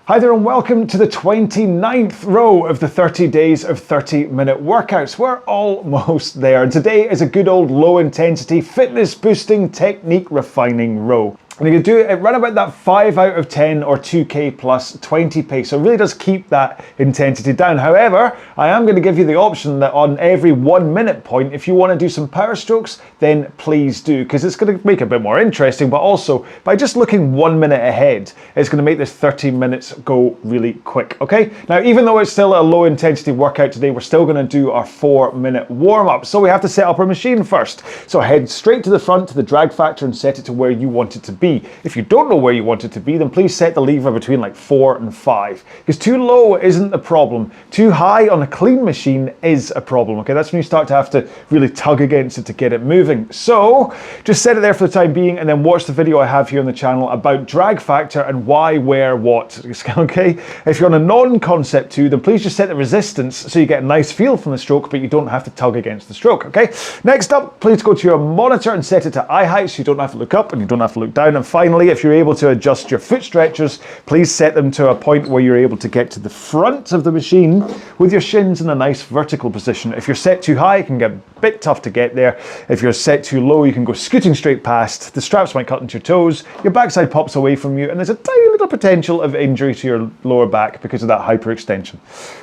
Hi there and welcome to the 29th row of the 30 days of 30-minute workouts. We're almost there, and today is a good old low intensity fitness boosting technique refining row. And you can do it around about that 5 out of 10 or 2K plus 20 pace. So it really does keep that intensity down. However, I am going to give you the option that on every 1 minute point, if you want to do some power strokes, then please do, because it's going to make it a bit more interesting. But also, by just looking 1 minute ahead, it's going to make this 30 minutes go really quick. Okay. Now, even though it's still a low intensity workout today, we're still going to do our 4-minute warm up. So we have to set up our machine first. So head straight to the front to the drag factor and set it to where you want it to be. If you don't know where you want it to be, then please set the lever between like 4 and 5. Because too low isn't the problem. Too high on a clean machine is a problem. Okay, that's when you start to have to really tug against it to get it moving. So just set it there for the time being, and then watch the video I have here on the channel about drag factor and why, where, what. Okay, if you're on a non-concept 2, then please just set the resistance so you get a nice feel from the stroke, but you don't have to tug against the stroke. Okay, next up, please go to your monitor and set it to eye height so you don't have to look up and you don't have to look down. And finally, if you're able to adjust your foot stretchers, please set them to a point where you're able to get to the front of the machine with your shins in a nice vertical position. If you're set too high, it can get a bit tough to get there. If you're set too low, you can go scooting straight past. The straps might cut into your toes, your backside pops away from you, and there's a tiny little potential of injury to your lower back because of that hyperextension.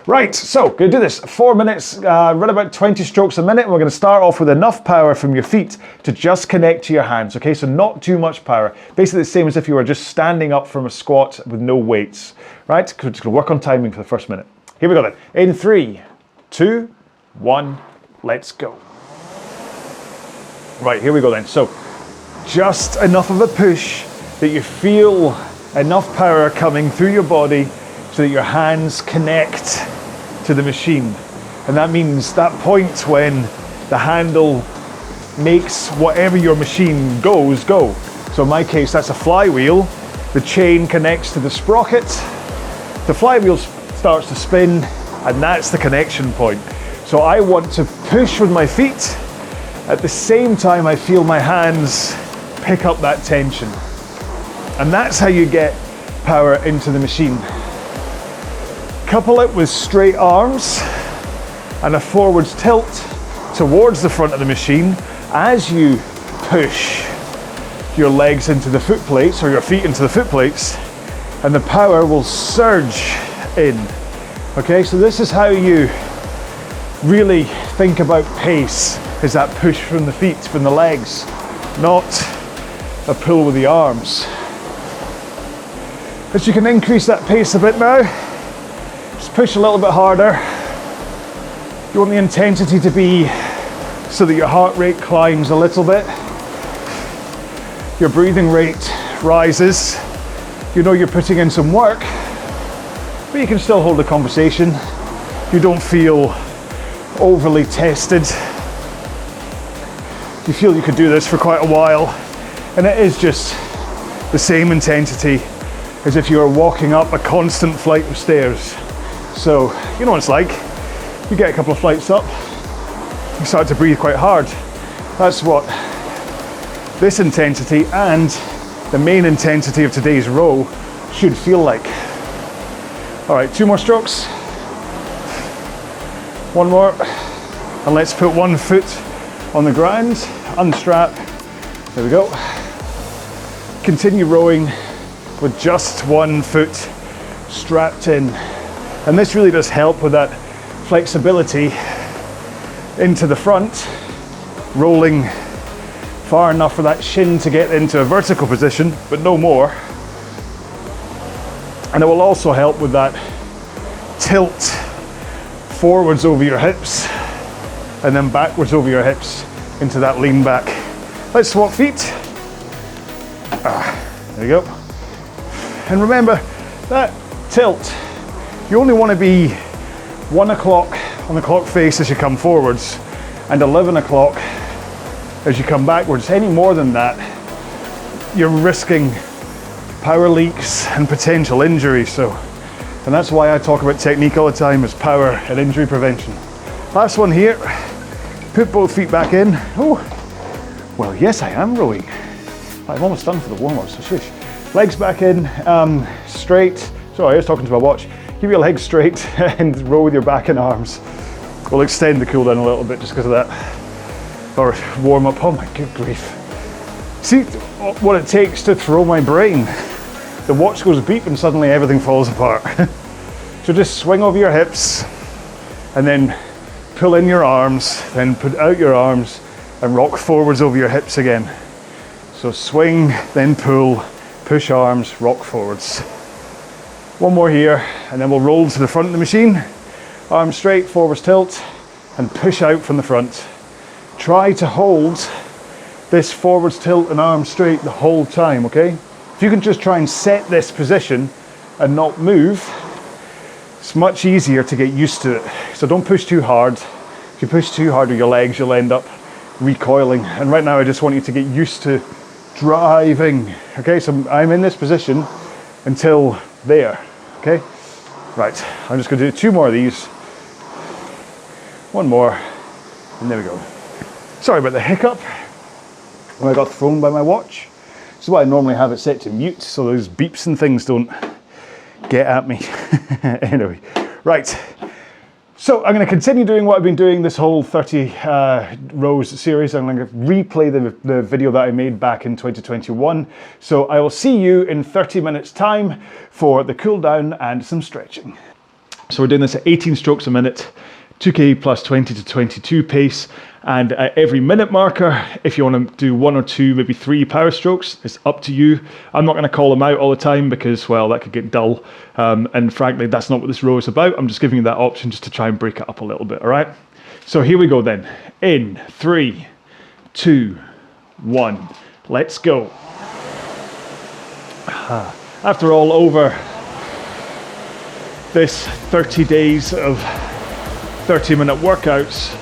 Right, so gonna do this 4 minutes, run about 20 strokes a minute, and we're gonna start off with enough power from your feet to just connect to your hands, okay? So not too much power. Basically the same as if you were just standing up from a squat with no weights, right? We're just gonna work on timing for the first minute. Here we go then. In 3, 2, 1, let's go. Right, here we go then. So just enough of a push that you feel enough power coming through your body so that your hands connect to the machine. And that means that point when the handle makes whatever your machine goes, go. So in my case, that's a flywheel. The chain connects to the sprocket. The flywheel starts to spin, and that's the connection point. So I want to push with my feet. At the same time, I feel my hands pick up that tension. And that's how you get power into the machine. Couple it with straight arms and a forwards tilt towards the front of the machine as you push your legs into the foot plates or your feet into the foot plates, and the power will surge in. Okay, so this is how you really think about pace, is that push from the feet, from the legs, not a pull with the arms. As you can increase that pace a bit now, just push a little bit harder. You want the intensity to be so that your heart rate climbs a little bit. Your breathing rate rises. You know you're putting in some work, but you can still hold a conversation. You don't feel overly tested. You feel you could do this for quite a while, and it is just the same intensity as if you were walking up a constant flight of stairs. So, you know what it's like. You get a couple of flights up, you start to breathe quite hard. That's what this intensity and the main intensity of today's row should feel like. All right, 2 more strokes. 1 more, and let's put 1 foot on the ground, unstrap. There we go. Continue rowing with just 1 foot strapped in. And this really does help with that flexibility into the front, rolling far enough for that shin to get into a vertical position, but no more. And it will also help with that tilt forwards over your hips and then backwards over your hips into that lean back. Let's swap feet. There you go. And remember, that tilt, you only want to be 1 o'clock on the clock face as you come forwards and 11 o'clock as you come backwards. Any more than that, you're risking power leaks and potential injury. And that's why I talk about technique all the time, is power and injury prevention. Last one here, put both feet back in. Oh, well, yes, I am rowing. I'm almost done for the warm-up, so shush. Legs back in, straight, Sorry, I was talking to my watch. Keep your legs straight and row with your back and arms. We'll extend the cool down a little bit just because of that. Or warm up. Oh my good grief. See what it takes to throw my brain. The watch goes beep and suddenly everything falls apart. So just swing over your hips and then pull in your arms, then put out your arms and rock forwards over your hips again. So swing, then pull, push arms, rock forwards. One more here, and then we'll roll to the front of the machine. Arms straight, forwards tilt, and push out from the front. Try to hold this forwards tilt and arms straight the whole time, okay? If you can just try and set this position and not move, it's much easier to get used to it. So don't push too hard. If you push too hard with your legs, you'll end up recoiling. And right now I just want you to get used to driving. Okay, so I'm in this position until there, okay? Right, I'm just gonna do 2 more of these. 1 more, and there we go. Sorry about the hiccup when I got thrown by my watch. This is why I normally have it set to mute, so those beeps and things don't get at me. Anyway, right. So I'm going to continue doing what I've been doing this whole 30 rows series. I'm going to replay the video that I made back in 2021. So I will see you in 30 minutes time for the cool down and some stretching. So we're doing this at 18 strokes a minute, 2K plus 20 to 22 pace. And at every minute marker, if you want to do 1 or 2, maybe 3 power strokes, it's up to you. I'm not going to call them out all the time because, well, that could get dull. And frankly, that's not what this row is about. I'm just giving you that option just to try and break it up a little bit, all right? So here we go then. In 3, 2, 1, let's go. After all, over this 30 days of 30-minute workouts,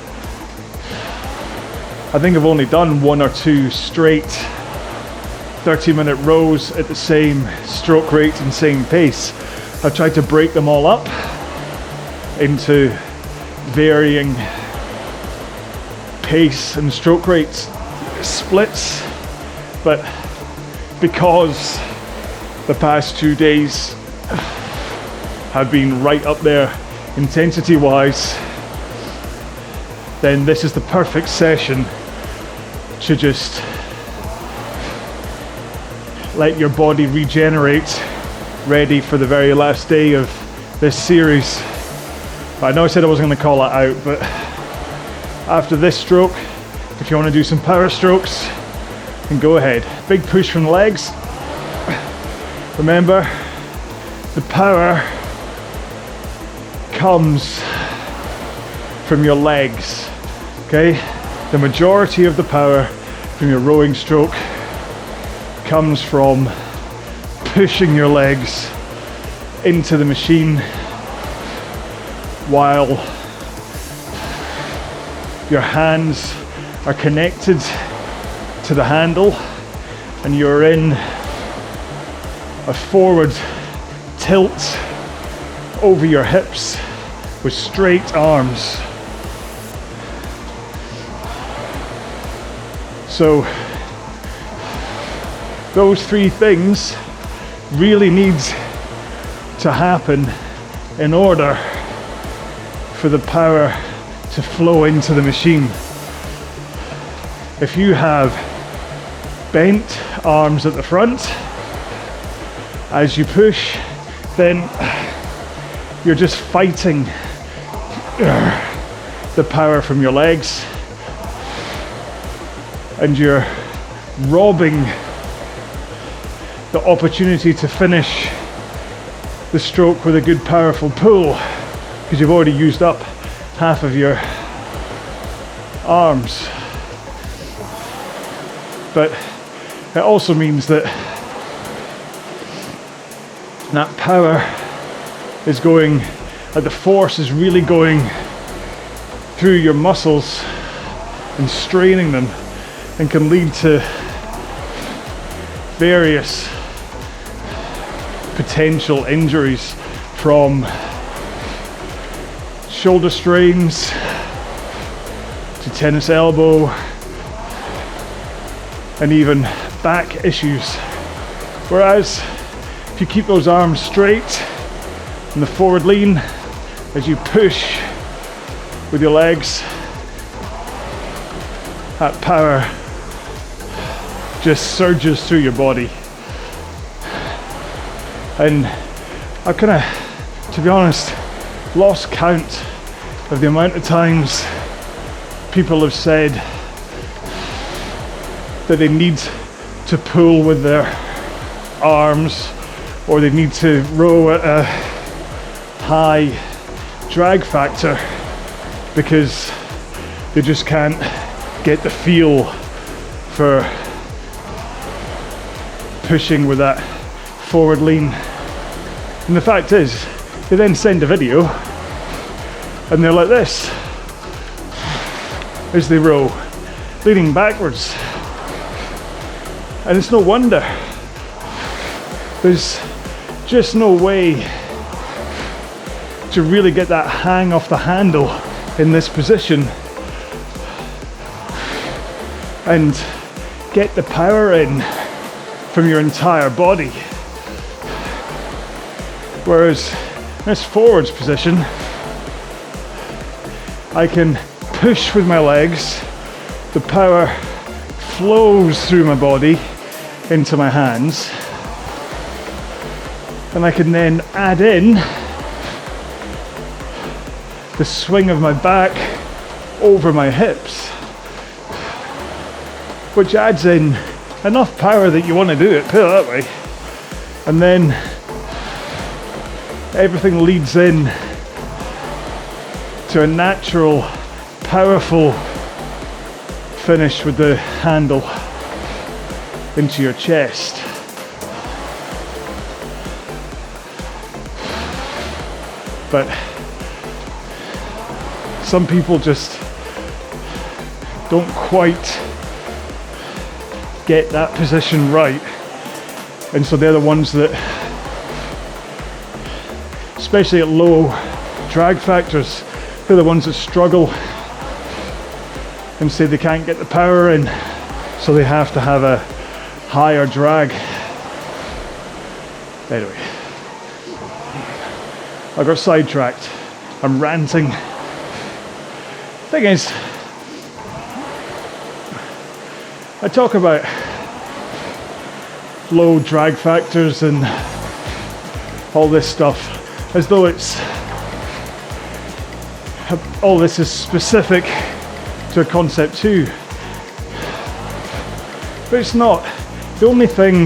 I think I've only done 1 or 2 straight 30-minute rows at the same stroke rate and same pace. I've tried to break them all up into varying pace and stroke rates splits, but because the past 2 days have been right up there intensity-wise, then this is the perfect session to just let your body regenerate, ready for the very last day of this series. I know I said I wasn't going to call it out, but after this stroke, if you want to do some power strokes, then go ahead. Big push from the legs. Remember, the power comes from your legs, okay? The majority of the power from your rowing stroke comes from pushing your legs into the machine while your hands are connected to the handle and you're in a forward tilt over your hips with straight arms. So those 3 things really need to happen in order for the power to flow into the machine. If you have bent arms at the front as you push, then you're just fighting the power from your legs, and you're robbing the opportunity to finish the stroke with a good powerful pull because you've already used up half of your arms. But it also means that that power is going, the force is really going through your muscles and straining them, and can lead to various potential injuries, from shoulder strains to tennis elbow and even back issues. Whereas if you keep those arms straight And the forward lean, as you push with your legs, that power just surges through your body. And I've kind of, to be honest, lost count of the amount of times people have said that they need to pull with their arms, or they need to row at a high drag factor because they just can't get the feel for pushing with that forward lean. And the fact is, they then send a video and they're like this as they row, leaning backwards. And it's no wonder. There's just no way to really get that hang off the handle in this position and get the power in from your entire body. Whereas this forwards position, I can push with my legs, the power flows through my body into my hands, and I can then add in the swing of my back over my hips, which adds in enough power that you want to do it, put it that way, and then everything leads in to a natural, powerful finish with the handle into your chest. But some people just don't quite get that position right, and so they're the ones that, especially at low drag factors, they're the ones that struggle and say they can't get the power in, so they have to have a higher drag. Anyway, I got sidetracked. I'm ranting. Thing is, I talk about low drag factors and all this stuff as though it's all this is specific to a concept 2, but it's not. The only thing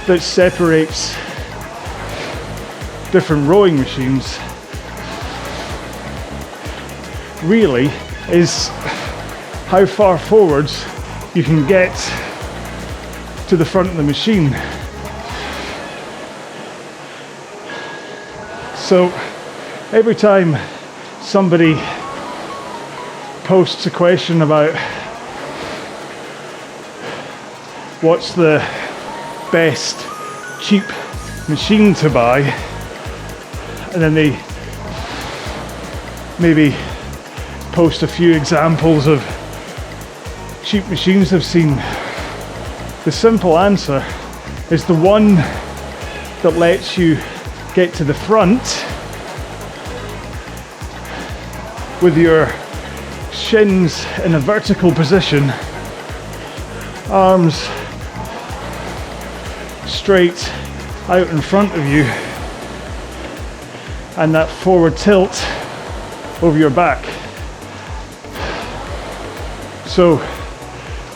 that separates different rowing machines really is how far forwards you can get to the front of the machine. So every time somebody posts a question about what's the best cheap machine to buy, and then they maybe post a few examples of cheap machines they've seen, the simple answer is the one that lets you get to the front with your shins in a vertical position, arms straight out in front of you, and that forward tilt over your back. So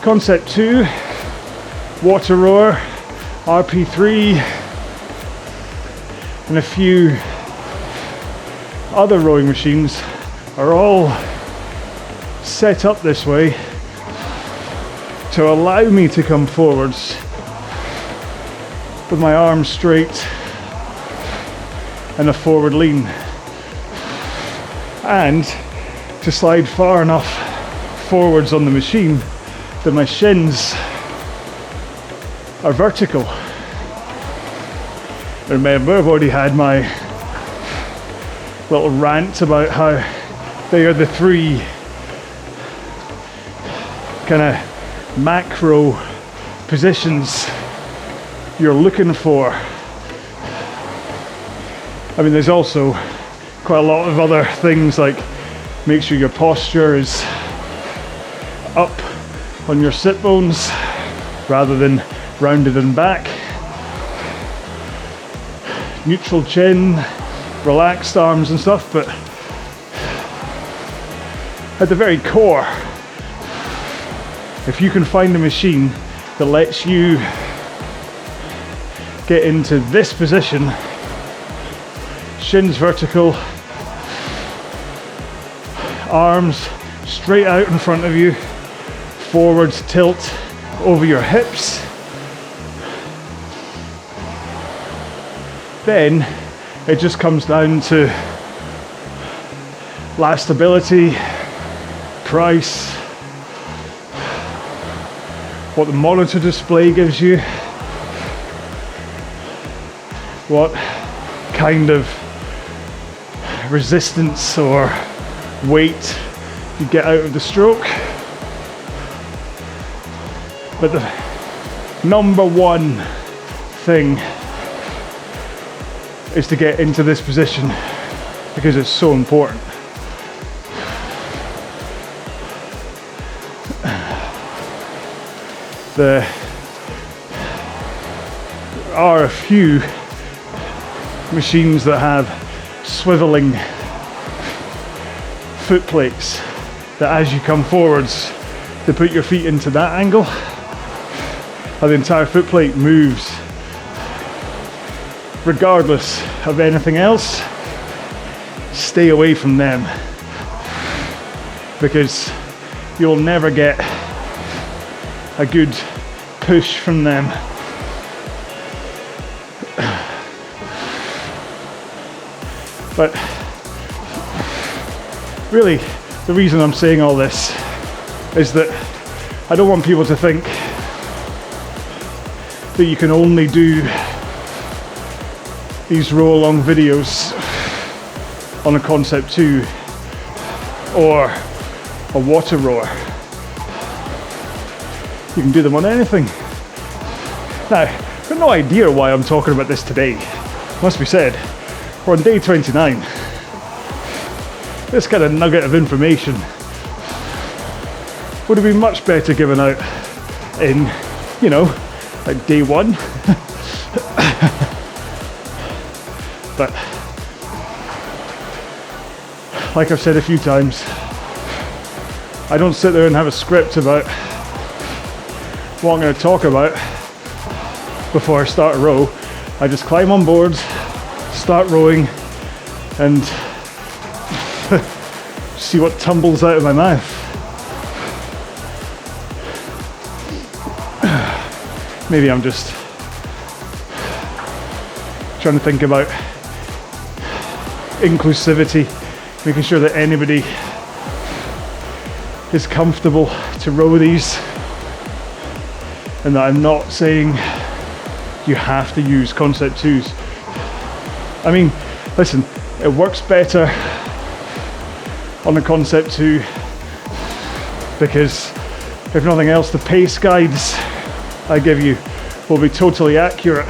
concept 2, water rower, RP3, and a few other rowing machines are all set up this way to allow me to come forwards with my arms straight and a forward lean, and to slide far enough forwards on the machine that my shins are vertical. Remember, I've already had my little rant about how they are the 3 kind of macro positions you're looking for I mean, there's also quite a lot of other things, like make sure your posture is up on your sit bones rather than rounded and back. Neutral chin, relaxed arms and stuff, but at the very core, if you can find a machine that lets you get into this position, shins vertical, arms straight out in front of you, forwards tilt over your hips, then it just comes down to lastability, price, what the monitor display gives you, what kind of resistance or weight you get out of the stroke. But the number one thing is to get into this position because it's so important. There are a few machines that have swiveling foot plates that as you come forwards, they put your feet into that angle, and the entire foot plate moves regardless of anything else. Stay away from them because you'll never get a good push from them. But really, the reason I'm saying all this is that I don't want people to think that you can only do these row-along videos on a Concept 2 or a water rower. You can do them on anything. Now, I've got no idea why I'm talking about this today. Must be said, we're on day 29. This kind of nugget of information would have been much better given out in, you know, like day 1. But like I've said a few times, I don't sit there and have a script about what I'm going to talk about before I start a row. I just climb on boards, start rowing, and see what tumbles out of my mouth. Maybe I'm just trying to think about inclusivity, making sure that anybody is comfortable to row these, and that I'm not saying you have to use Concept 2s. I mean, listen, it works better on a Concept 2 because, if nothing else, the pace guides I give you will be totally accurate.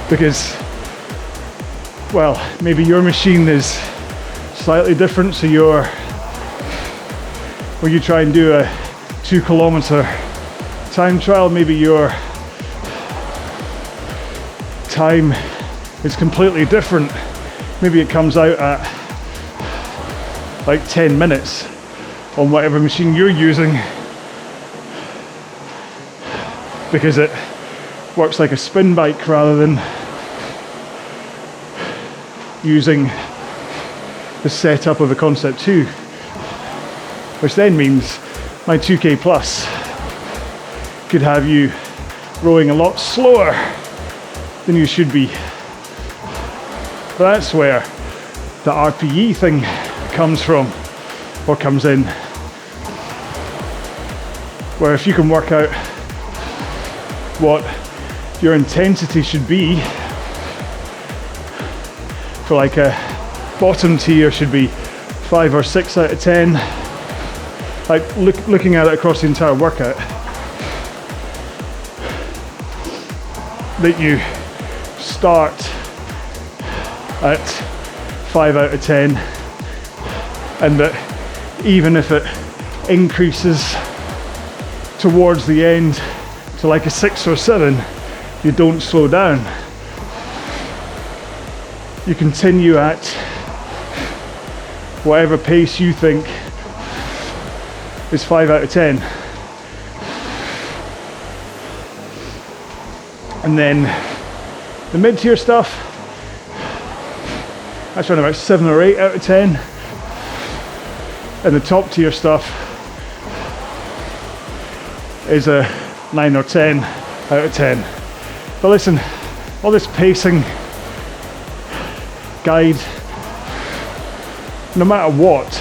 Because, well, maybe your machine is slightly different, so when you try and do a 2 kilometer time trial, maybe your time is completely different. Maybe it comes out at like 10 minutes on whatever machine you're using because it works like a spin bike rather than using the setup of a Concept 2, which then means my 2K Plus could have you rowing a lot slower than you should be. That's where the RPE thing comes from, or comes in, where if you can work out what your intensity should be for like a bottom tier should be 5 or 6 out of 10, like looking at it across the entire workout, that you start at 5 out of 10, and that even if it increases towards the end to like a 6 or 7, you don't slow down. You continue at whatever pace you think is 5 out of 10. And then the mid-tier stuff, that's around about 7 or 8 out of 10. And the top tier stuff is a 9 or 10 out of 10. But listen, all this pacing guide, no matter what,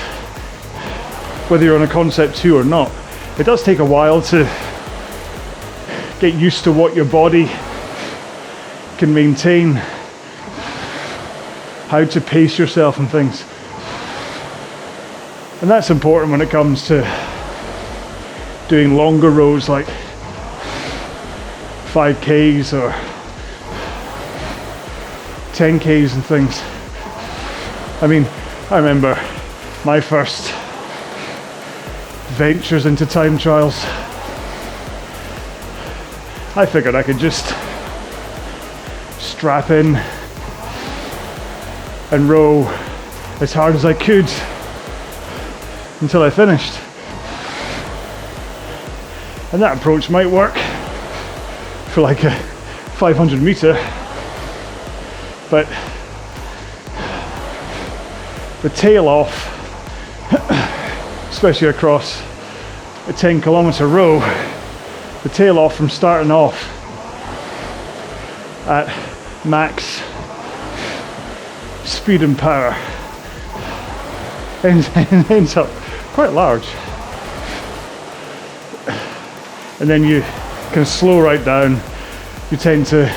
whether you're on a concept 2 or not, it does take a while to get used to what your body can maintain, how to pace yourself and things. And that's important when it comes to doing longer rows like 5Ks or 10Ks and things. I mean, I remember my first ventures into time trials. I figured I could just strap in and row as hard as I could until I finished. And that approach might work for like a 500 meter, but the tail off, especially across a 10-kilometer row, the tail off from starting off at max speed and power ends up quite large. And then you can slow right down. You tend to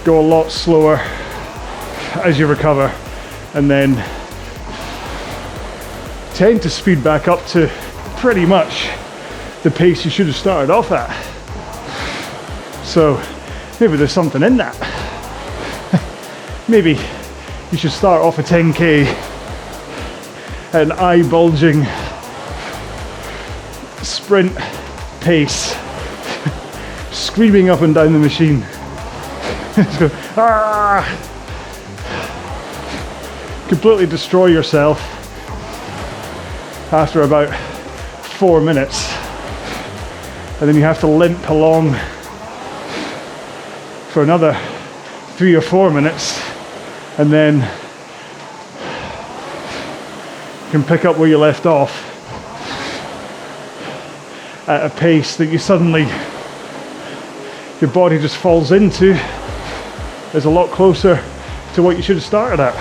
go a lot slower as you recover, and then tend to speed back up to pretty much the pace you should have started off at. So maybe there's something in that. Maybe you should start off a 10K at an eye-bulging sprint pace, screaming up and down the machine. Just go, ah! Completely destroy yourself after about 4 minutes, and then you have to limp along for another 3 or 4 minutes, and then you can pick up where you left off at a pace that you suddenly, your body just falls into, is a lot closer to what you should have started at.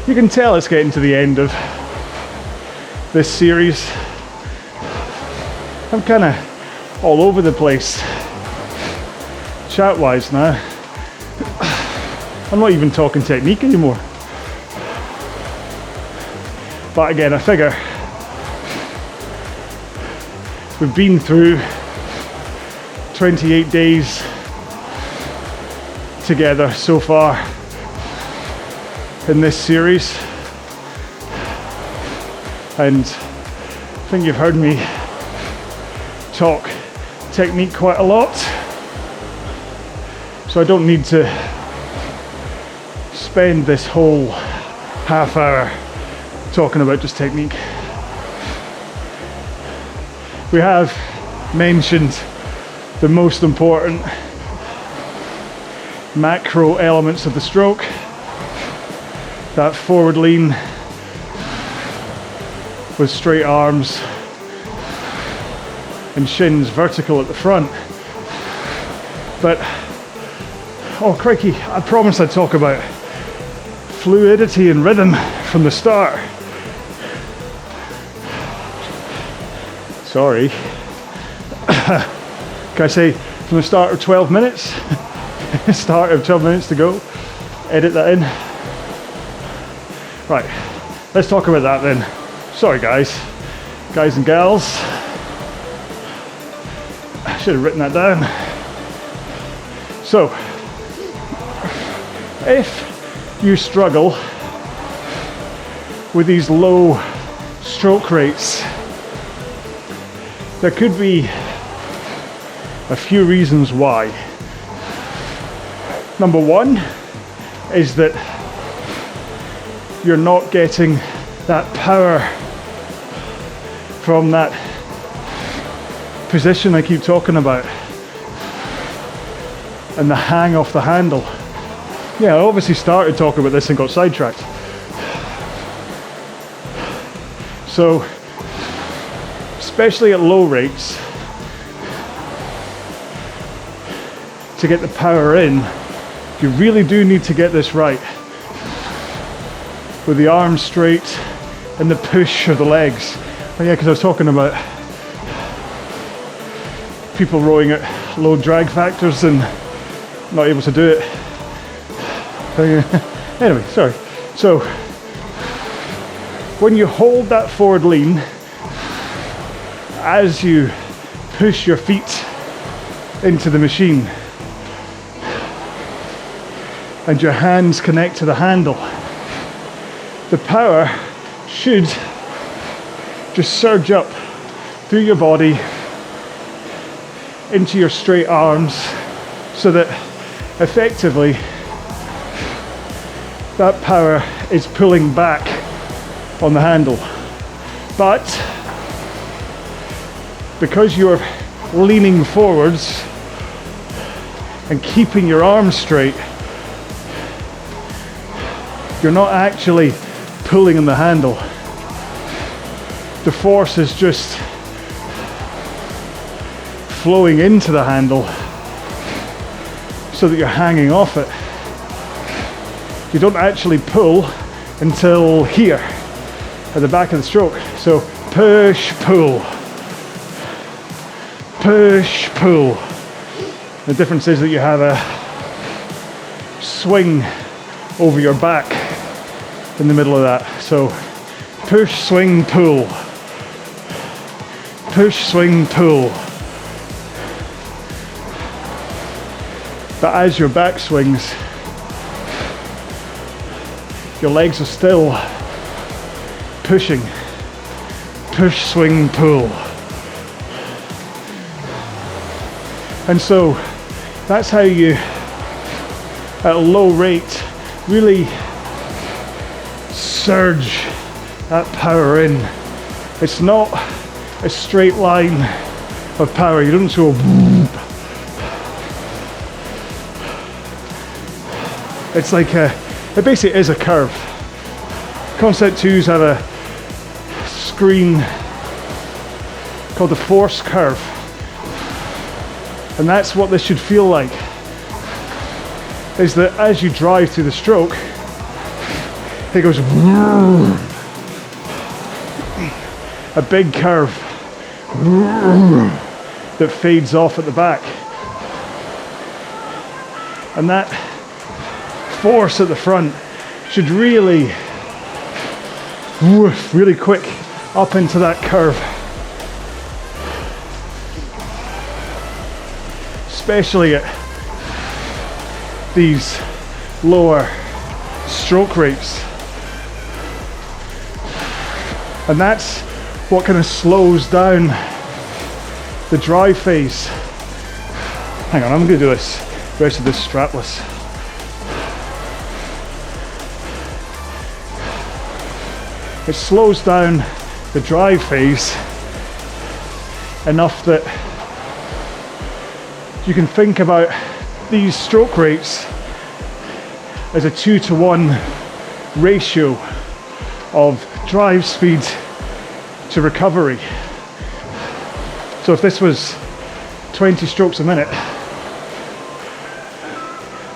You can tell it's getting to the end of this series. I'm kind of all over the place chat-wise now. I'm not even talking technique anymore. But again, I figure we've been through 28 days together so far in this series, and I think you've heard me talk technique quite a lot, so I don't need to spend this whole half hour talking about just technique. We have mentioned the most important macro elements of the stroke, that forward lean with straight arms and shins vertical at the front. But, oh crikey, I promised I'd talk about fluidity and rhythm from the start. Sorry. Can I say from the start of 12 minutes? Start of 12 minutes to go. Edit that in. Right, let's talk about that then. Sorry guys and gals. I should have written that down. So, if you struggle with these low stroke rates, there could be a few reasons why. Number one is that you're not getting that power from that position I keep talking about and the hang off the handle. Yeah, I obviously started talking about this and got sidetracked. So, especially at low rates, to get the power in, you really do need to get this right. With the arms straight and the push of the legs. Oh yeah, because I was talking about people rowing at low drag factors and not able to do it. Anyway, sorry. So, when you hold that forward lean, as you push your feet into the machine and your hands connect to the handle, the power should just surge up through your body into your straight arms so that effectively that power is pulling back on the handle. But because you're leaning forwards and keeping your arms straight, you're not actually pulling on the handle. The force is just flowing into the handle so that you're hanging off it. You don't actually pull until here at the back of the stroke. So push, pull, push, pull. The difference is that you have a swing over your back in the middle of that. So push, swing, pull. Push, swing, pull. But as your back swings, your legs are still pushing. Push, swing, pull. And so that's how you, at a low rate, really surge that power in. It's not a straight line of power. You don't just go boom. It's like it basically is a curve. Concept 2s have a screen called the force curve. And that's what this should feel like. Is that as you drive through the stroke, it goes a big curve that fades off at the back. And that force at the front should really really quick up into that curve. Especially at these lower stroke rates. And that's what kind of slows down the drive phase. Hang on, I'm gonna do this, the rest of this strapless. It slows down the drive phase enough that you can think about these stroke rates as a 2-to-1 ratio of drive speed to recovery. So if this was 20 strokes a minute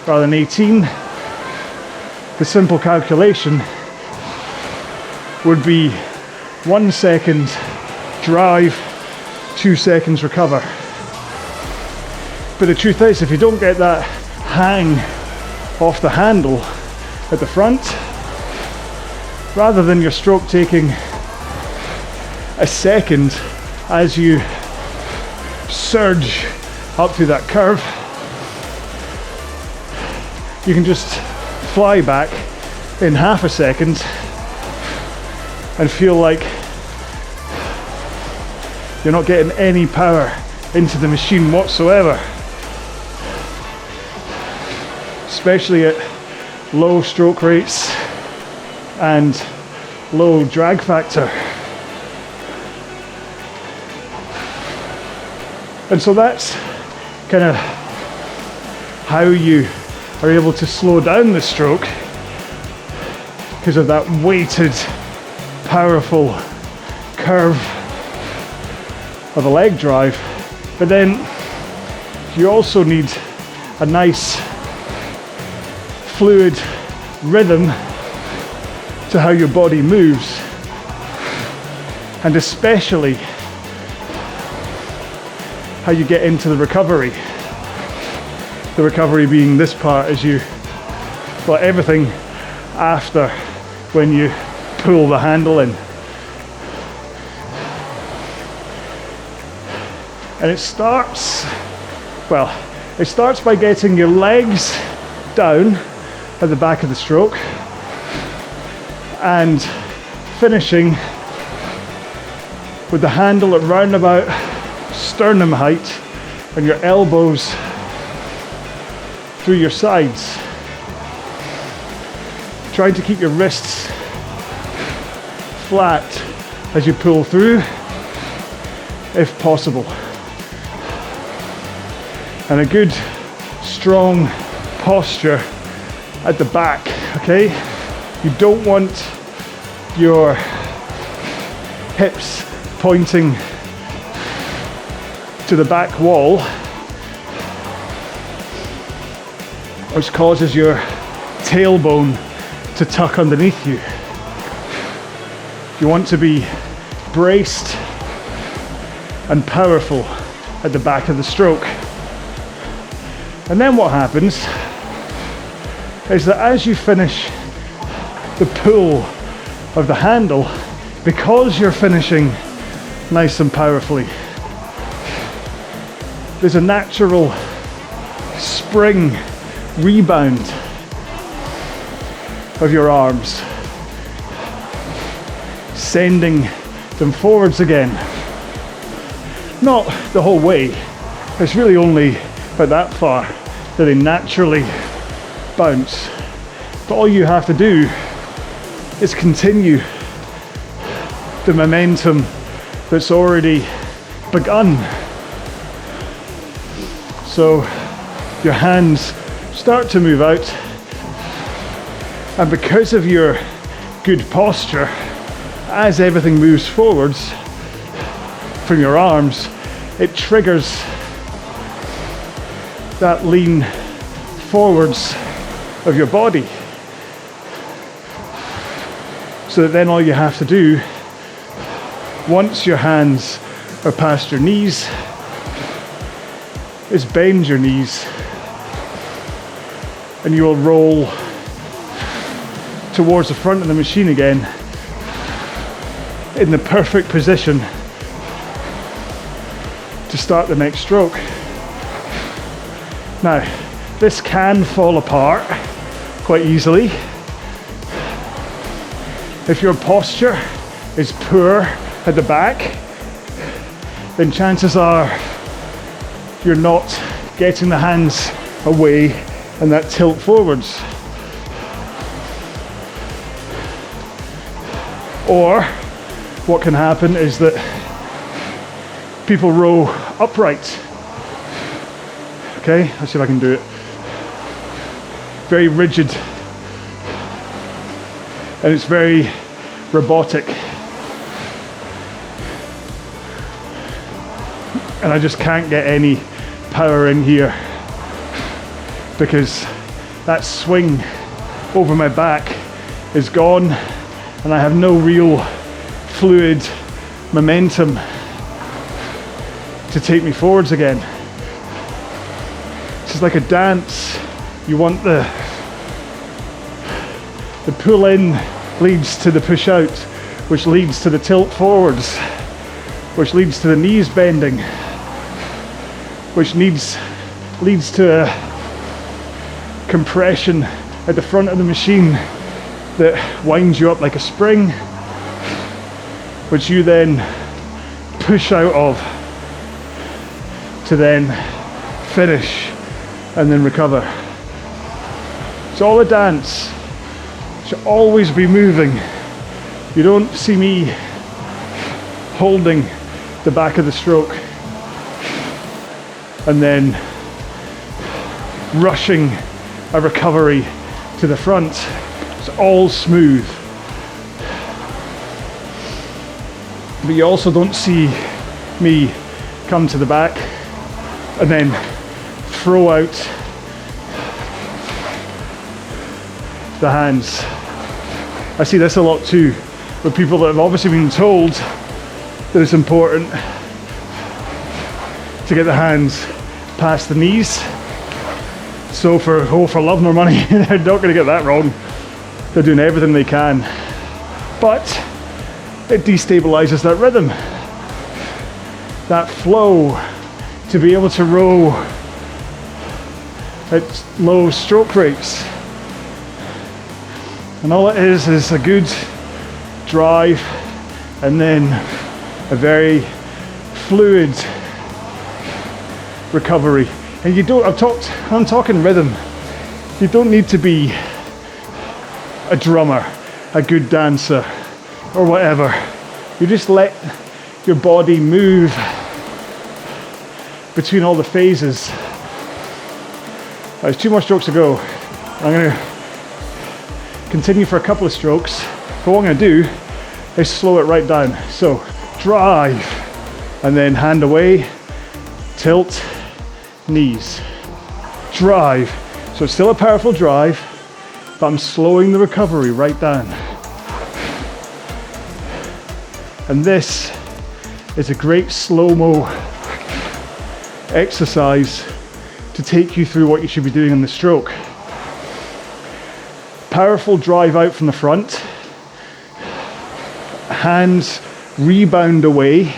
rather than 18, the simple calculation would be 1 second drive, 2 seconds recover. But the truth is, if you don't get that hang off the handle at the front, rather than your stroke taking a second as you surge up through that curve, you can just fly back in half a second and feel like you're not getting any power into the machine whatsoever, especially at low stroke rates and low drag factor. And so that's kind of how you are able to slow down the stroke, because of that weighted, powerful curve of a leg drive. But then you also need a nice fluid rhythm to how your body moves, and especially how you get into the recovery. The recovery being this part, as you, well, everything after when you pull the handle in. And it starts by getting your legs down at the back of the stroke and finishing with the handle at round about sternum height and your elbows through your sides. Trying to keep your wrists flat as you pull through, if possible. And a good strong posture at the back, okay? You don't want your hips pointing to the back wall, which causes your tailbone to tuck underneath you. You want to be braced and powerful at the back of the stroke. And then what happens is that as you finish the pull of the handle, because you're finishing nice and powerfully, there's a natural spring rebound of your arms, sending them forwards again. Not the whole way, it's really only about that far that they naturally bounce. But all you have to do is continue the momentum that's already begun. So your hands start to move out, and because of your good posture, as everything moves forwards from your arms, it triggers that lean forwards of your body. So that then all you have to do, once your hands are past your knees, is bend your knees, and you will roll towards the front of the machine again in the perfect position to start the next stroke. Now, this can fall apart quite easily if your posture is poor at the back. Then chances are you're not getting the hands away and that tilt forwards. Or what can happen is that people row upright. Okay, let's see if I can do it. Very rigid, and it's very robotic. And I just can't get any power in here because that swing over my back is gone, and I have no real fluid momentum to take me forwards again. It's like a dance. You want the pull in leads to the push out, which leads to the tilt forwards, which leads to the knees bending. which leads to a compression at the front of the machine that winds you up like a spring, which you then push out of to then finish and then recover. So all the dance should always be moving. You don't see me holding the back of the stroke and then rushing a recovery to the front. It's all smooth. But you also don't see me come to the back and then throw out the hands. I see this a lot too, with people that have obviously been told that it's important to get the hands past the knees. So for love nor money, they're not going to get that wrong. They're doing everything they can, but it destabilizes that rhythm, that flow, to be able to row at low stroke rates. And all it is a good drive and then a very fluid recovery. And you don't, I'm talking rhythm. You don't need to be a drummer, a good dancer, or whatever. You just let your body move between all the phases. There's 2 more strokes to go. I'm going to continue for a couple of strokes, but what I'm going to do is slow it right down. So drive, and then hand away, tilt, knees, drive. So it's still a powerful drive, but I'm slowing the recovery right down. And this is a great slow-mo exercise to take you through what you should be doing in the stroke. Powerful drive out from the front, hands rebound away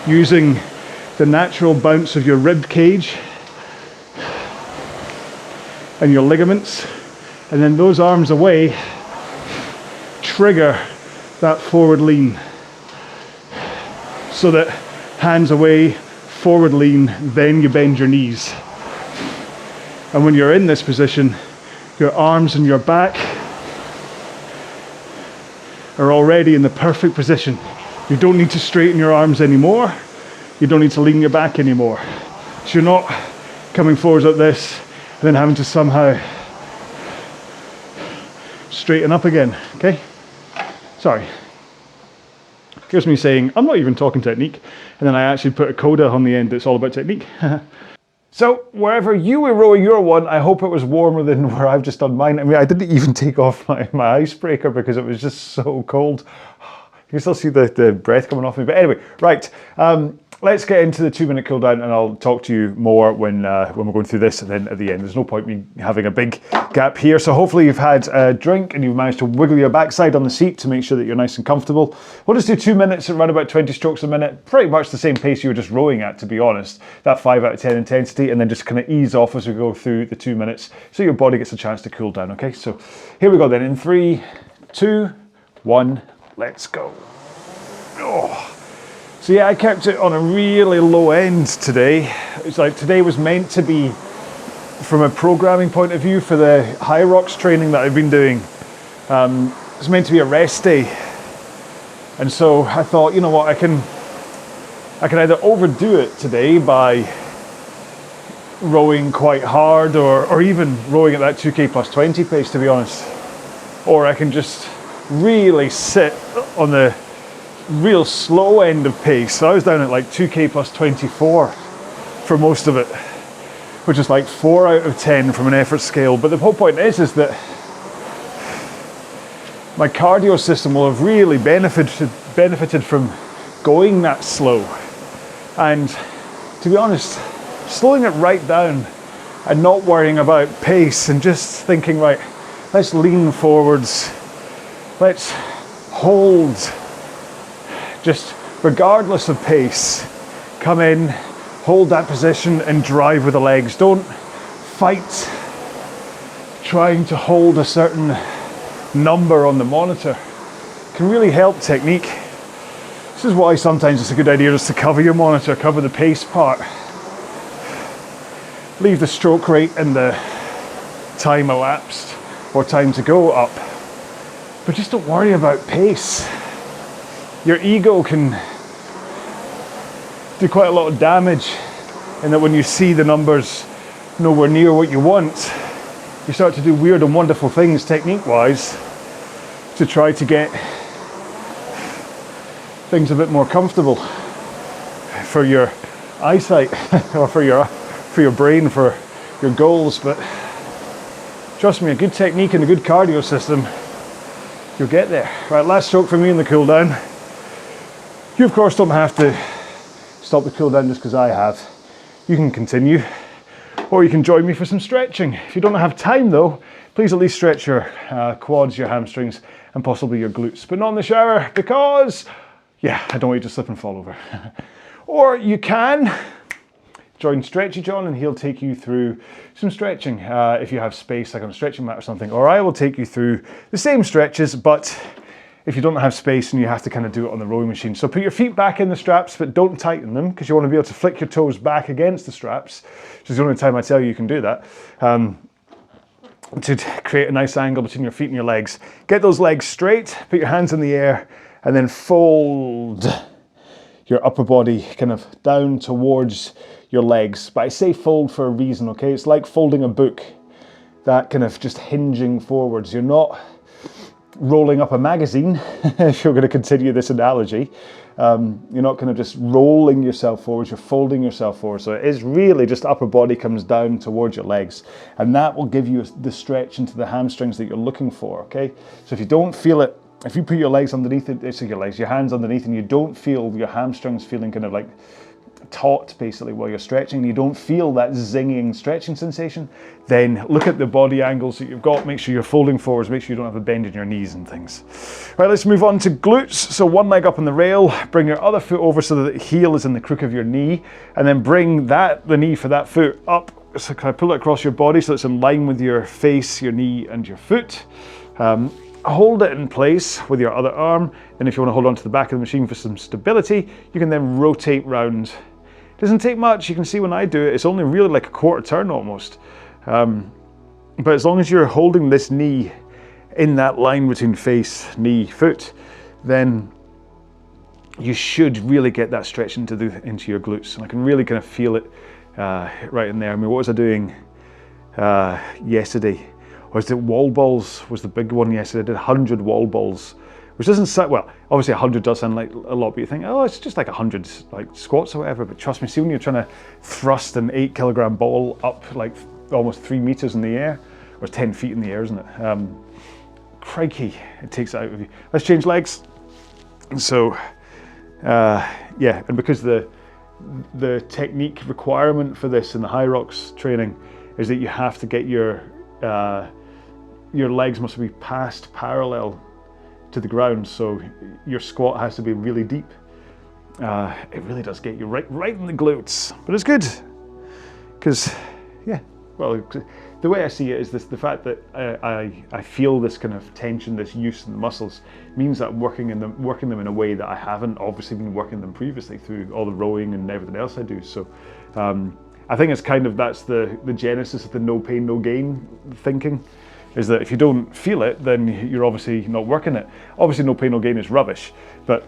using the natural bounce of your rib cage and your ligaments, and then those arms away trigger that forward lean, so that hands away, forward lean, then you bend your knees. And when you're in this position, your arms and your back are already in the perfect position. You don't need to straighten your arms anymore. You don't need to lean your back anymore. So you're not coming forwards like this and then having to somehow straighten up again, okay? Sorry. Here's me saying, I'm not even talking technique, and then I actually put a coda on the end that's all about technique. So wherever you were rowing your one, I hope it was warmer than where I've just done mine. I mean, I didn't even take off my icebreaker because it was just so cold. You can still see the breath coming off me. But anyway, right. Let's get into the 2-minute cool down, and I'll talk to you more when we're going through this, and then at the end. There's no point me having a big gap here. So hopefully you've had a drink and you've managed to wiggle your backside on the seat to make sure that you're nice and comfortable. We'll just do 2 minutes and run about 20 strokes a minute. Pretty much the same pace you were just rowing at, to be honest. That 5 out of 10 intensity, and then just kind of ease off as we go through the 2 minutes so your body gets a chance to cool down, okay? So here we go then. In 3, 2, 1, let's go. Oh. So yeah, I kept it on a really low end today. It's like today was meant to be, from a programming point of view, for the high rocks training that I've been doing. It's meant to be a rest day. And so I thought, you know what, I can either overdo it today by rowing quite hard, or even rowing at that 2K plus 20 pace, to be honest. Or I can just really sit on the real slow end of pace. So I was down at like 2K plus 24 for most of it, which is like 4 out of 10 from an effort scale. But the whole point is that my cardio system will have really benefited from going that slow. And to be honest, slowing it right down and not worrying about pace and just thinking, right, let's lean forwards, let's hold, just regardless of pace, come in, Hold that position and drive with the legs. Don't fight trying to hold a certain number on the monitor. It can really help technique. This is why sometimes it's a good idea just to cover your monitor, cover the pace part. Leave the stroke rate and the time elapsed or time to go up. But just don't worry about pace. Your ego can do quite a lot of damage in that when you see the numbers nowhere near what you want, you start to do weird and wonderful things technique-wise to try to get things a bit more comfortable for your eyesight or for your brain, for your goals. But trust me, a good technique and a good cardio system, you'll get there. Right, last stroke for me in the cool down. You of course don't have to stop the cool down just because I have. You can continue, or you can join me for some stretching. If you don't have time though, please at least stretch your quads, your hamstrings, and possibly your glutes, but not in the shower because, yeah, I don't want you to slip and fall over. Or you can join Stretchy John and he'll take you through some stretching if you have space, like on a stretching mat or something. Or I will take you through the same stretches, but if you don't have space and you have to kind of do it on the rowing machine. So put your feet back in the straps, but don't tighten them because you want to be able to flick your toes back against the straps, which is the only time I tell you you can do that. To create a nice angle between your feet and your legs. Get those legs straight, put your hands in the air, and then fold your upper body kind of down towards your legs. But I say fold for a reason, okay? It's like folding a book, that kind of just hinging forwards. You're not rolling up a magazine, if you're going to continue this analogy. You're not kind of just rolling yourself forwards, you're folding yourself forward. So it is really just upper body comes down towards your legs, and that will give you the stretch into the hamstrings that you're looking for, okay? So if you don't feel it, if you put your legs underneath it, it's your hands underneath, and you don't feel your hamstrings feeling kind of like taut basically while you're stretching, you don't feel that zinging stretching sensation, then look at the body angles that you've got, make sure you're folding forwards, make sure you don't have a bend in your knees and things. Right, let's move on to glutes. So one leg up on the rail, bring your other foot over so that the heel is in the crook of your knee, and then bring the knee for that foot up, so kind of pull it across your body so it's in line with your face, your knee and your foot. Hold it in place with your other arm, and if you want to hold on to the back of the machine for some stability, you can then rotate round. It doesn't take much. You can see when I do it, it's only really like a quarter turn almost. But as long as you're holding this knee in that line between face, knee, foot, then you should really get that stretch into your glutes. And I can really kind of feel it right in there. I mean, what was I doing yesterday? Or was it wall balls was the big one yesterday? I did 100 wall balls, which doesn't sound, well, obviously 100 does sound like a lot, but you think, oh, it's just like 100 like squats or whatever. But trust me, see when you're trying to thrust an 8 kilogram ball up like almost 3 meters in the air, or 10 feet in the air, isn't it? Crikey, it takes it out of you. Let's change legs. So, yeah, and because the technique requirement for this in the high rocks training is that you have to get your legs must be past parallel to the ground, so your squat has to be really deep. It really does get you right in the glutes, but it's good because, yeah, well, the way I see it is the fact that I feel this kind of tension, this use in the muscles, means that I'm working them in a way that I haven't obviously been working them previously through all the rowing and everything else I do. So I think it's kind of, that's the genesis of the no pain, no gain thinking, is that if you don't feel it, then you're obviously not working it. Obviously no pain, no gain is rubbish, but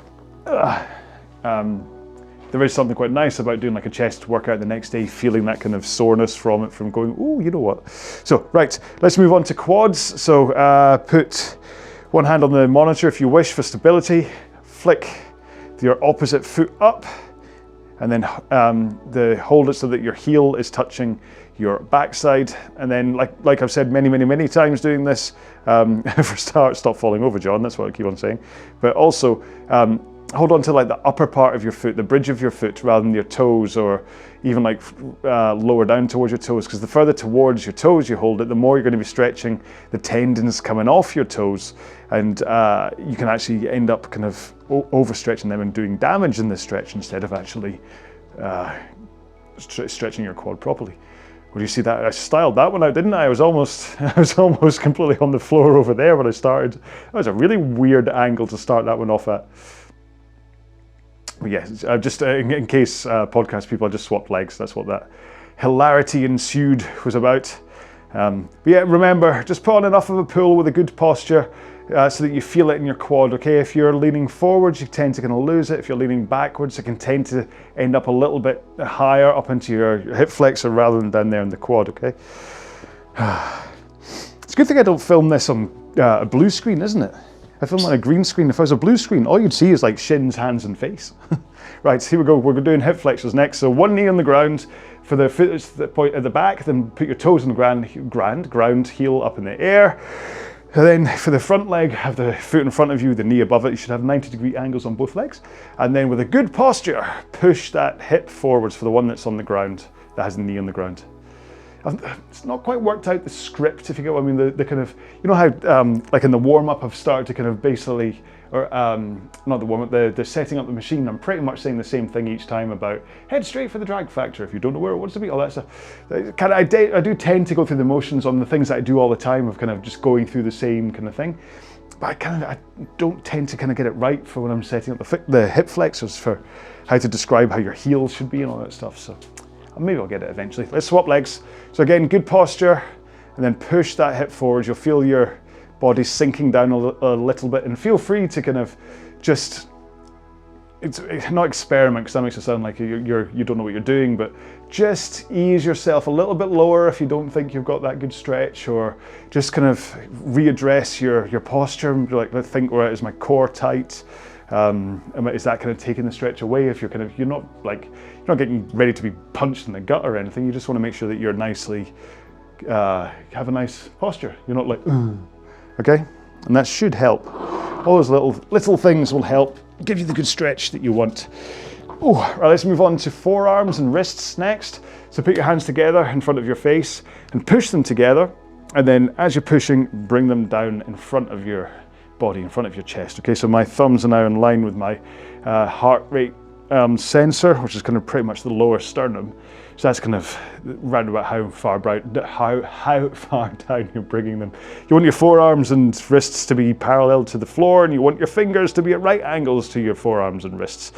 there is something quite nice about doing like a chest workout the next day, feeling that kind of soreness from it, from going, oh, you know what. So, right, let's move on to quads. So put one hand on the monitor if you wish for stability, flick your opposite foot up, and then hold it so that your heel is touching your backside. And then, like I've said many times doing this, for stop falling over, John, that's what I keep on saying. But also, hold on to like the upper part of your foot, the bridge of your foot, rather than your toes, or even like lower down towards your toes, because the further towards your toes you hold it, the more you're going to be stretching the tendons coming off your toes, and you can actually end up kind of overstretching them and doing damage in this stretch instead of actually stretching your quad properly. Well, you see that I styled that one out, didn't I? I was almost completely on the floor over there when I started. That was a really weird angle to start that one off at. But yeah, just in case podcast people, I just swapped legs. That's what that hilarity ensued was about. But yeah, remember, just put on enough of a pull with a good posture so that you feel it in your quad, okay? If you're leaning forwards, you tend to kind of lose it. If you're leaning backwards, it can tend to end up a little bit higher up into your hip flexor rather than down there in the quad, okay? It's a good thing I don't film this on a blue screen, isn't it? I film on a green screen. If I was a blue screen, all you'd see is like shins, hands, and face. Right, so here we go. We're doing hip flexors next. So one knee on the ground for the foot at the point at the back, then put your toes on the ground, heel up in the air. And then for the front leg, have the foot in front of you, the knee above it. You should have 90-degree angles on both legs. And then with a good posture, push that hip forwards for the one that's on the ground, that has the knee on the ground. It's not quite worked out the script, if you get what I mean, the kind of, you know how like in the warm-up I've started to kind of basically, or not the warm-up, the setting up the machine, I'm pretty much saying the same thing each time about head straight for the drag factor, if you don't know where it wants to be, all that stuff. I do tend to go through the motions on the things that I do all the time of kind of just going through the same kind of thing. But I don't tend to kind of get it right for when I'm setting up the hip flexors for how to describe how your heels should be and all that stuff. So maybe I'll get it eventually. Let's swap legs. So again, good posture, and then push that hip forward. You'll feel your body sinking down a little bit, and feel free to kind of just, it's not experiment, because that makes it sound like you don't know what you're doing, but just ease yourself a little bit lower if you don't think you've got that good stretch, or just kind of readdress your posture and be like, let's think, right, is my core tight? Is that kind of taking the stretch away? If you're not getting ready to be punched in the gut or anything, you just want to make sure that you're nicely, have a nice posture. You're not like, okay? And that should help. All those little things will help give you the good stretch that you want. Oh, right, let's move on to forearms and wrists next. So put your hands together in front of your face and push them together. And then as you're pushing, bring them down in front of your body, in front of your chest. Okay, so my thumbs are now in line with my heart rate sensor, which is kind of pretty much the lower sternum. So that's kind of round about how far down you're bringing them. You want your forearms and wrists to be parallel to the floor, and you want your fingers to be at right angles to your forearms and wrists.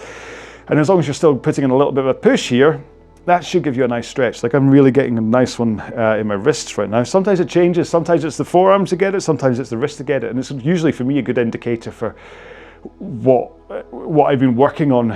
And as long as you're still putting in a little bit of a push here, that should give you a nice stretch. Like I'm really getting a nice one in my wrists right now. Sometimes it changes. Sometimes it's the forearms to get it. Sometimes it's the wrist to get it. And it's usually for me a good indicator for what I've been working on,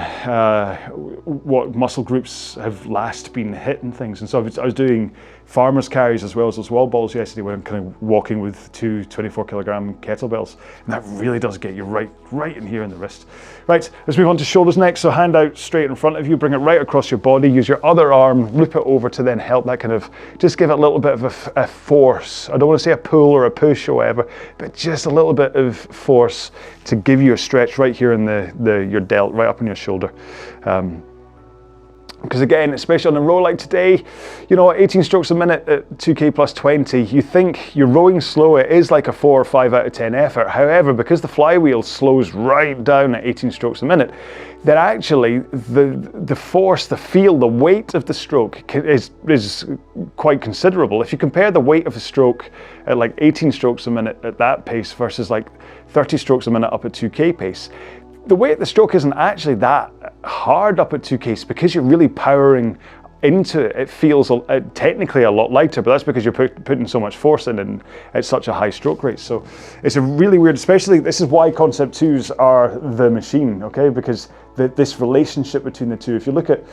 what muscle groups have last been hit and things. And so I was doing farmer's carries as well as those wall balls yesterday, where I'm kind of walking with two 24-kilogram kettlebells, and that really does get you right in here in the wrist. Right, let's move on to shoulders next. So hand out straight in front of you, bring it right across your body, use your other arm, loop it over to then help that kind of, just give it a little bit of a force. I don't want to say a pull or a push or whatever, but just a little bit of force to give you a stretch right here in your delt, right up in your shoulder. Because again, especially on a row like today, 18 strokes a minute at 2K plus 20, you think you're rowing slow, it is like a 4 or 5 out of 10 effort. However, because the flywheel slows right down at 18 strokes a minute, that actually the force, the feel, the weight of the stroke is quite considerable. If you compare the weight of a stroke at like 18 strokes a minute at that pace versus like 30 strokes a minute up at 2K pace, the weight of the stroke isn't actually that hard up at 2K because you're really powering into it. It feels technically a lot lighter, but that's because you're putting so much force in and at such a high stroke rate. So it's a really weird, especially this is why Concept 2s are the machine, okay? Because this relationship between the two, if you look at,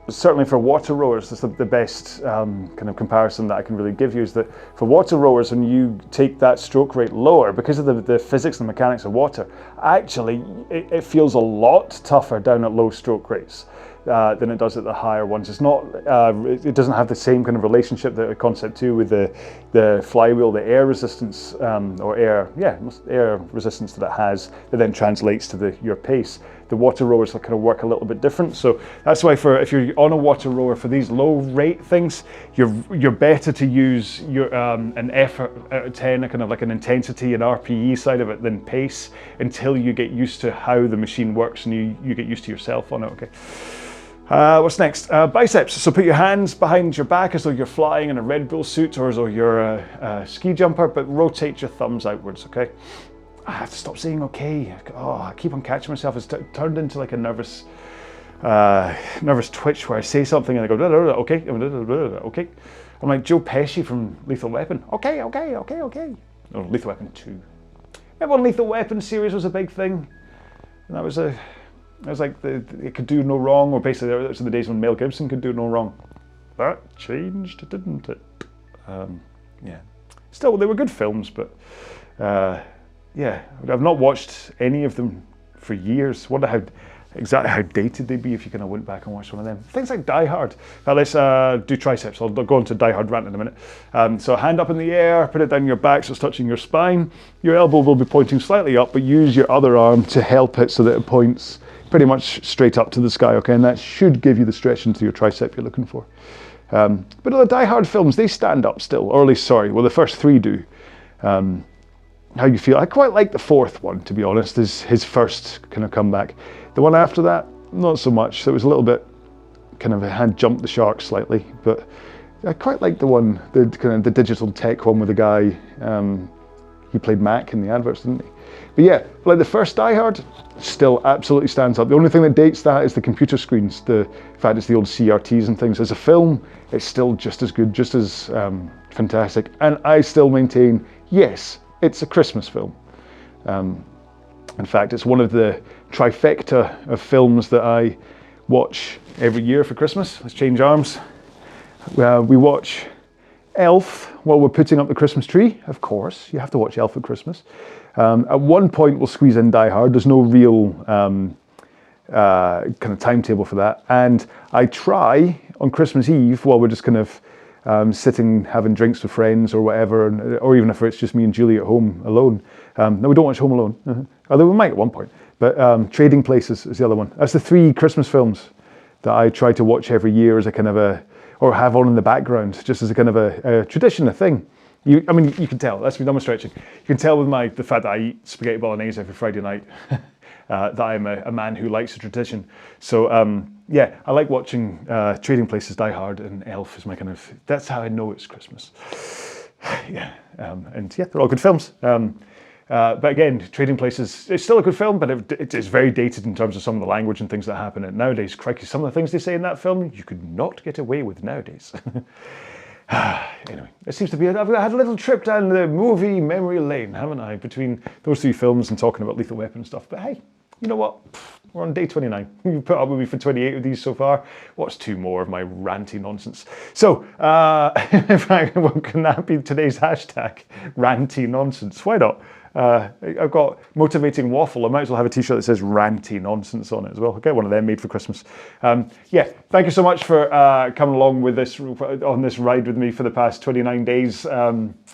certainly for water rowers, that's the best kind of comparison that I can really give you, is that for water rowers, when you take that stroke rate lower, because of the physics and mechanics of water, actually it feels a lot tougher down at low stroke rates than it does at the higher ones. It's not, it doesn't have the same kind of relationship that Concept 2 with the flywheel, the air resistance, or air resistance that it has, that then translates to your pace. The water rowers will kind of work a little bit different. So that's why if you're on a water rower for these low rate things, you're better to use your an effort out of 10, a kind of like an intensity and RPE side of it than pace, until you get used to how the machine works and you get used to yourself on it, okay? What's next? Biceps. So put your hands behind your back as though you're flying in a Red Bull suit or as though you're a ski jumper, but rotate your thumbs outwards, okay? I have to stop saying okay. Oh, I keep on catching myself. It's turned into like a nervous twitch where I say something and I go, okay, okay. I'm like Joe Pesci from Lethal Weapon. Okay. Oh, Lethal Weapon 2. Remember when Lethal Weapon series was a big thing? And that was like it could do no wrong, or basically those are the days when Mel Gibson could do no wrong. That changed, didn't it? Yeah. Still, they were good films, but yeah, I've not watched any of them for years. Wonder exactly how dated they'd be if you kind of went back and watched one of them. Things like Die Hard. Now let's do triceps. I'll go into Die Hard rant in a minute. So hand up in the air, put it down your back so it's touching your spine. Your elbow will be pointing slightly up, but use your other arm to help it so that it points pretty much straight up to the sky, okay? And that should give you the stretch into your tricep you're looking for. But the Die Hard films, they stand up still, or at least, well, the first 3 do. How you feel? I quite like the 4th one, to be honest, is his first kind of comeback. The one after that, not so much. So it was a little bit, kind of, it had jumped the shark slightly, but I quite like the one, the digital tech one with the guy, he played Mac in the adverts, didn't he? But yeah, like the first Die Hard, still absolutely stands up. The only thing that dates that is the computer screens, the fact it's the old CRTs and things. As a film, it's still just as good, just as fantastic. And I still maintain, yes, it's a Christmas film. In fact, it's one of the trifecta of films that I watch every year for Christmas. Let's change arms. We watch Elf while we're putting up the Christmas tree. Of course, you have to watch Elf at Christmas. At one point, we'll squeeze in Die Hard. There's no real kind of timetable for that. And I try on Christmas Eve, while we're just kind of sitting, having drinks with friends or whatever, or even if it's just me and Julie at home alone. No, we don't watch Home Alone, although we might at one point. But Trading Places is the other one. That's the 3 Christmas films that I try to watch every year as a kind of or have on in the background, just as a kind of a tradition, a thing. I mean, you can tell, that's me, I'm stretching. You can tell with the fact that I eat spaghetti bolognese every Friday night, that I'm a man who likes a tradition. So yeah, I like watching Trading Places, Die Hard, and Elf is my kind of, that's how I know it's Christmas. Yeah, and yeah, they're all good films. But again, Trading Places, it's still a good film, but it is very dated in terms of some of the language and things that happen in it nowadays. Crikey, some of the things they say in that film, you could not get away with nowadays. Anyway, it seems to be, I've had a little trip down the movie memory lane, haven't I, between those 3 films and talking about Lethal Weapon and stuff. But hey, you know what? We're on day 29. You've put up with me for 28 of these so far. What's 2 more of my ranty nonsense? So, in fact, what can that be today's hashtag? Ranty nonsense. Why not? I've got motivating waffle. I might as well have a t-shirt that says ranty nonsense on it as well. I'll get one of them made for Christmas. Yeah, thank you so much for coming along with this on this ride with me for the past 29 days. We've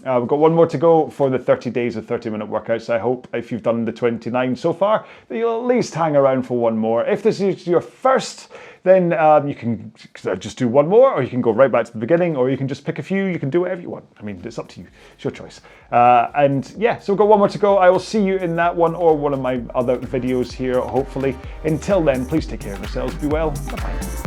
got one more to go for the 30 days of 30-minute workouts. I hope if you've done the 29 so far, that you'll at least hang around for one more. If this is your first, then you can just do one more, or you can go right back to the beginning, or you can just pick a few. You can do whatever you want. I mean, it's up to you. It's your choice. And yeah, so we've got one more to go. I will see you in that one or one of my other videos here, hopefully. Until then, please take care of yourselves. Be well. Bye-bye.